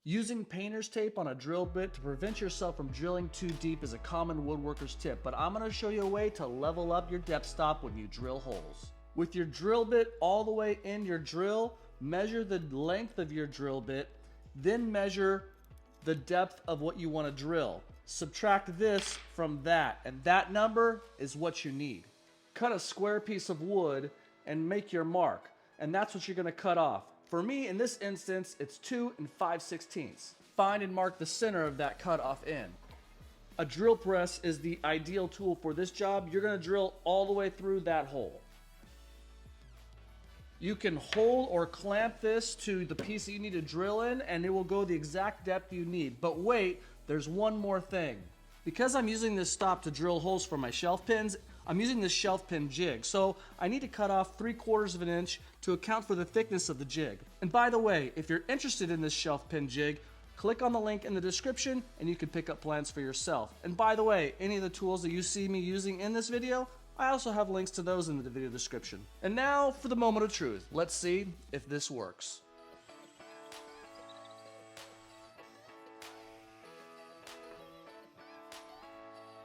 Using painter's tape on a drill bit to prevent yourself from drilling too deep is a common woodworker's tip, but I'm going to show you a way to level up your depth stop when you drill holes. With your drill bit all the way in your drill, measure the length of your drill bit, then measure the depth of what you want to drill. Subtract this from that, and that number is what you need. Cut a square piece of wood and make your mark, and that's what you're going to cut off. For me, in this instance, it's 2 5/16. Find and mark the center of that cut off end. A drill press is the ideal tool for this job. You're going to drill all the way through that hole. You can hold or clamp this to the piece that you need to drill in, and it will go the exact depth you need. But wait, there's one more thing. Because I'm using this stop to drill holes for my shelf pins, I'm using this shelf pin jig. So I need to cut off 3/4 of an inch to account for the thickness of the jig. And by the way, if you're interested in this shelf pin jig, click on the link in the description and you can pick up plans for yourself. And by the way, any of the tools that you see me using in this video, I also have links to those in the video description. And now for the moment of truth. Let's see if this works.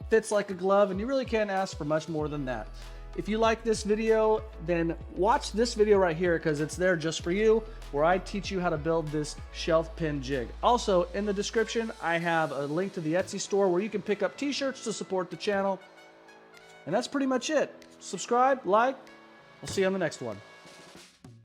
Fits like a glove, and you really can't ask for much more than that. If you like this video, then watch this video right here because it's there just for you, where I teach you how to build this shelf pin jig. Also, in the description, I have a link to the Etsy store where you can pick up t-shirts to support the channel. And that's pretty much it. Subscribe, like, I'll see you on the next one.